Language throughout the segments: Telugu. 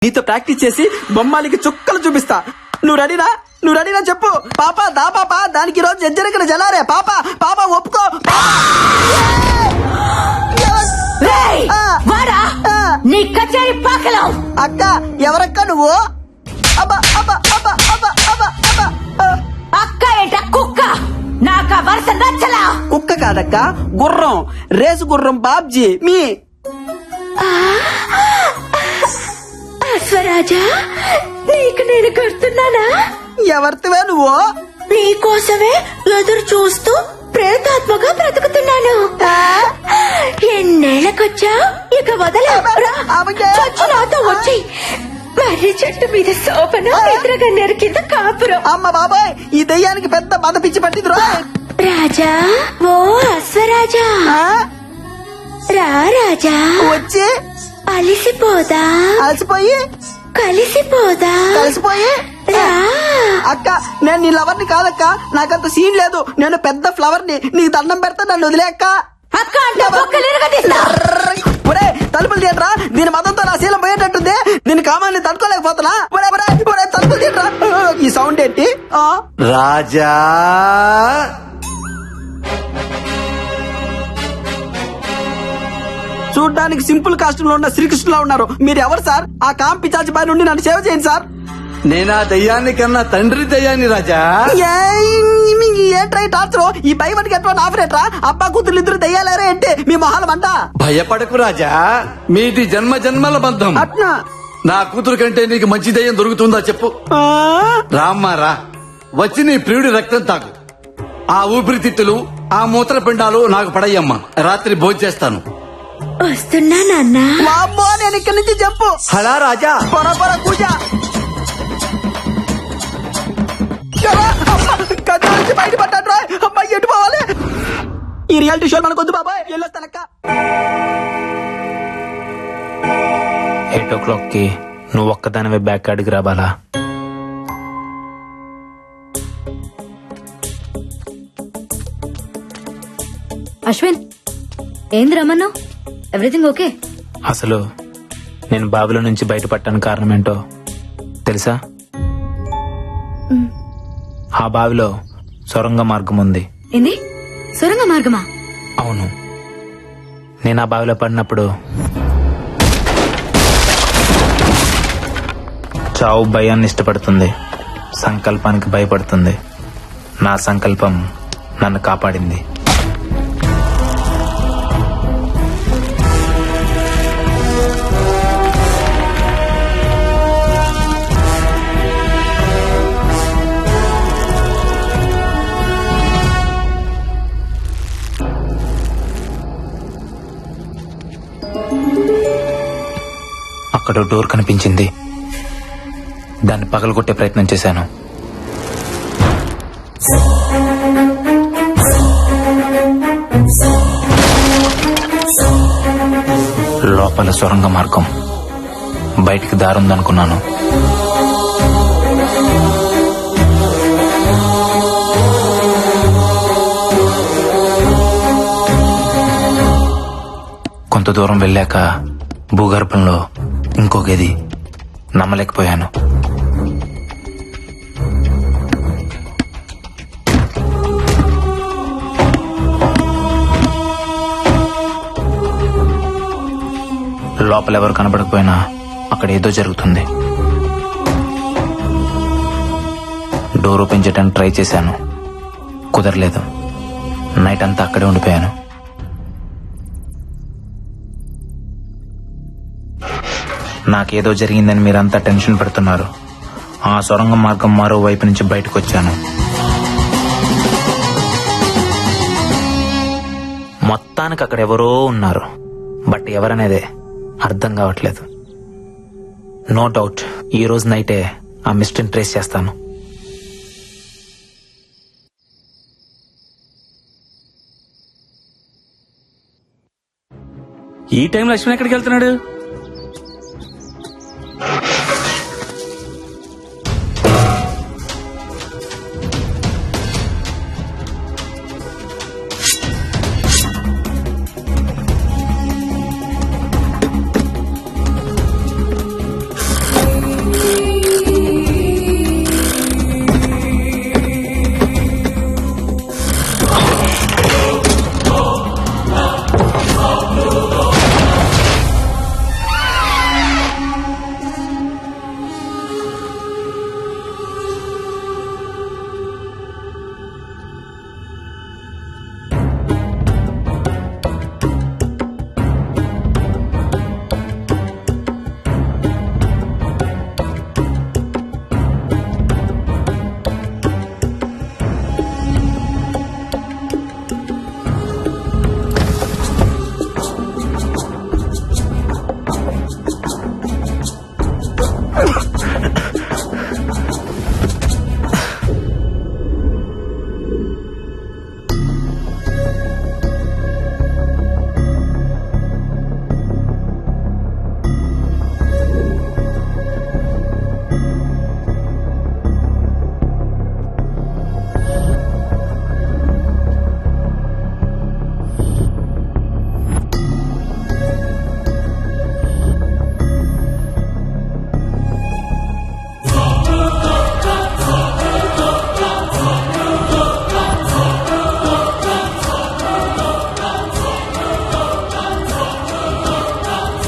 నీతో ప్రాక్టీస్ చేసి బొమ్మాలికి చుక్కలు చూపిస్తా. నువ్వు రెడీనా చెప్పు. పాప దా పాప, దానికి రోజు ఎజ్జరికలు జలారే. పాప పాప ఒప్పుకో. అక్క ఎవరక్క నువ్వు? అక్క ఏంట కుక్క? నాకు ఆ వరుస నచ్చలా. కుక్క కాదక్క, గుర్రం, రేసు గుర్రం బాబ్జీ మీ. అశ్వరాజా, నీకు నేను గుర్తున్నానా? ఎవరితివే నువ్వు? నీకోసమే ఎదురు చూస్తూ ప్రేతాత్మగా బ్రతుకుతున్నాను. ఎన్నేళ్లకొచ్చా? ఇక వదలా. చచ్చి నాతో వచ్చి మర్రి చెట్టు మీద సోపన, ఎదురుగా కింద కాపురం. అమ్మ బాబాయ్, ఈ దెయ్యానికి పెద్ద మద పిచ్చి పట్టింది. రాజా, ఓ అశ్వరాజా, రా రాజా. వచ్చి అలిసిపోదా? అలసిపోయి కలిసిపోయి రా. అక్క నేను నీ లవర్ని కాదక్క, నాకంత సీన్ లేదు. నేను పెద్ద ఫ్లవర్ ని, నీకు దండం పెడతా, నన్ను వదిలే అక్క. అక్క అంటే తలుపులు తీయట్రా, దీని మతంతో నా శీలం పోయేటట్టుంది. దీని కామాన్ని తట్టుకోలేకపోతున్నా. తలుపులు తీయట్రా. ఈ సౌండ్ ఏంటి? రాజా చూడ్డానికి సింపుల్ కాస్ట్యూమ్ లో ఉన్న శ్రీకృష్ణులా ఉన్నారు. మీరు ఎవరు సార్? ఆ కాంపి చాచి పై నుండి నన్ను సేవ చేయండి సార్. నేనా దయ్యాన్ని కన్నా తండ్రి దయ్యాన్ని రాజా. ఏంట్రై టార్చర్? ఈ భయపడికి ఎట్లా ఆఫరేట్రా? అబ్బా కూతురు ఇద్దరు దయ్యాలేరే అంటే మీ మొహాలం అంట. భయపడకు రాజా, మీది జన్మ జన్మల బంధం. అట్నా? నా కూతురు కంటే నీకు మంచి దయ్యం దొరుకుతుందా చెప్పు. రామ్మా రా, వచ్చి నీ ప్రియుడి రక్తం తాకు. ఆ ఊపిరితిత్తులు, ఆ మూత్రపిండాలు నాకు పడయ్యమ్మా. రాత్రి భోంచేస్తాను. వస్తున్నా నాన్న. మా అమ్మో, నేను ఇక్కడి నుంచి చెప్పు. హలా రాజా, పొర పూజ బయటపడ్డా. అమ్మాయి ఎటు పోవాలి? ఈ రియాలిటీ షో మనకొద్దు బాబాయ్, వెళ్ళొస్తానక్క. 8 o'clock కి నువ్వు ఒక్కదానివే బ్యాక్ అడిగి రాబాలా? అశ్విన్, ఏంది రమ్మన్నావు? Everything okay? అసలు నేను బావిలో నుంచి బయటపడటానికి కారణం ఏంటో తెలుసా? ఆ బావిలో సొరంగ మార్గం ఉంది. ఏంది? సొరంగ మార్గమా? అవును. నేను ఆ బావిలో పడినప్పుడు చావు భయాన్ని ఇష్టపడుతుంది, సంకల్పానికి భయపడుతుంది. నా సంకల్పం నన్ను కాపాడింది. అక్కడ డోర్ కనిపించింది. దాన్ని పగలగొట్టే ప్రయత్నం చేశాను. లోపల సొరంగ మార్గం, బయటికి దారుందనుకున్నాను. కొంత దూరం వెళ్ళాక భూగర్భంలో ఇంకో గది. నమ్మలేకపోయాను. లోపల ఎవరు కనబడకపోయినా అక్కడ ఏదో జరుగుతుంది. డోర్ ఓపెన్ చేయడానికి ట్రై చేశాను, కుదరలేదు. నైట్ అంతా అక్కడే ఉండిపోయాను. నాకేదో జరిగిందని మీరంతా టెన్షన్ పెడుతున్నారు. ఆ సొరంగ మార్గం మరో వైపు నుంచి బయటకు వచ్చాను. మొత్తానికి అక్కడ ఎవరో ఉన్నారు, బట్ ఎవరనేదే అర్థం కావట్లేదు. నో డౌట్ ఈ రోజు నైటే ఆ మిస్టరీని ట్రేస్ చేస్తాను. ఈ టైంలో లక్ష్మణ్ ఎక్కడికి వెళ్తున్నాడు?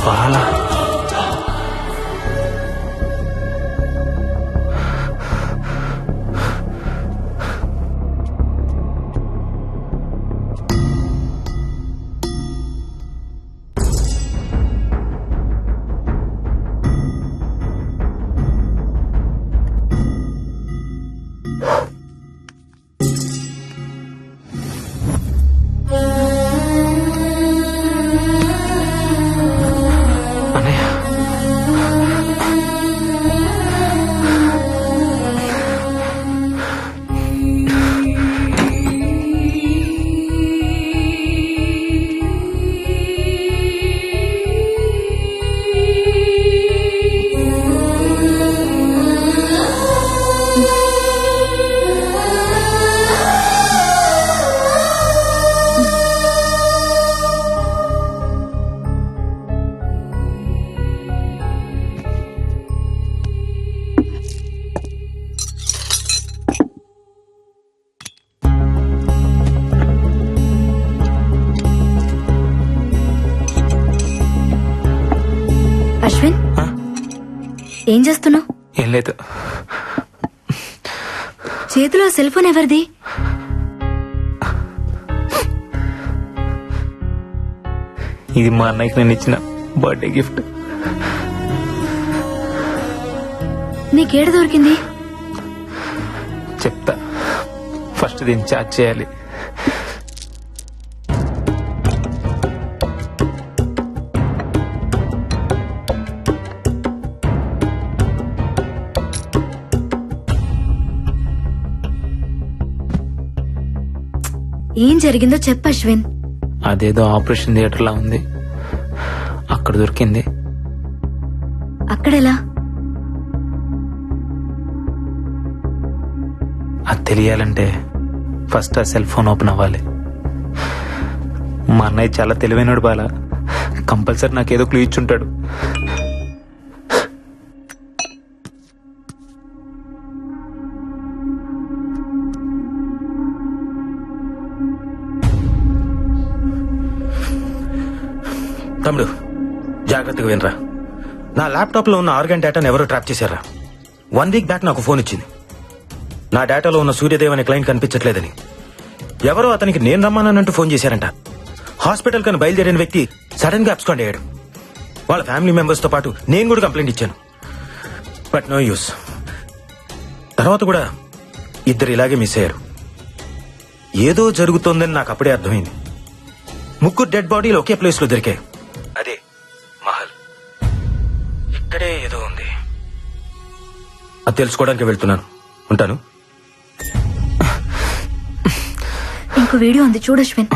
బాలా అన్నయ్య అశ్విన్ ఆ? ఏం చేస్తున్నావు? ఏం లేదు. చేతిలో సెల్ ఫోన్ ఎవరిది? ఇది మా అన్నయ్యకి నేను ఇచ్చిన బర్త్డే గిఫ్ట్. నీకేడ దొరికింది? చెప్తా, ఫస్ట్ దీన్ని చార్జ్ చేయాలి. ఏం జరిగిందో చెప్పు అశ్విన్. అదేదో ఆపరేషన్ థియేటర్ లా ఉంది, అక్కడ దొరికింది. అక్కడెలా? అది తెలియాలంటే ఫస్ట్ ఆ సెల్ ఫోన్ ఓపెన్ అవ్వాలి. మా అన్నయ్య చాలా తెలివైనడు బాలా, కంపల్సరీ నాకేదో క్లూ ఇచ్చుంటాడు. తమ్ముడు, జాగ్రత్తగా వినరా. నా ల్యాప్టాప్ లో ఉన్న ఆర్గాన్ డేటాను ఎవరో ట్రాప్ చేశారా. 1 వీక్ బ్యాక్ నాకు ఫోన్ ఇచ్చింది. నా డేటాలో ఉన్న సూర్యదేవ్ అనే క్లయింట్ కనిపించట్లేదని. ఎవరో అతనికి నేను రమ్మానంటూ ఫోన్ చేశారంట. హాస్పిటల్ కని బయలుదేరిన వ్యక్తి సడన్ గా అబ్స్కాండ్ అయ్యాడు. వాళ్ళ ఫ్యామిలీ మెంబర్స్ తో పాటు నేను కూడా కంప్లైంట్ ఇచ్చాను, బట్ నో యూస్. తర్వాత కూడా ఇద్దరు ఇలాగే మిస్ అయ్యారు. ఏదో జరుగుతోందని నాకు అప్పుడే అర్థమైంది. 3 డెడ్ బాడీలు ఒకే ప్లేస్ లో దొరికాయి. అదే మహల్. ఇక్కడే ఏదో ఉంది, అది తెలుసుకోవడానికి వెళ్తున్నాను. ఉంటాను. ఇంకో వీడియో ఉంది చూడు అశ్విన్.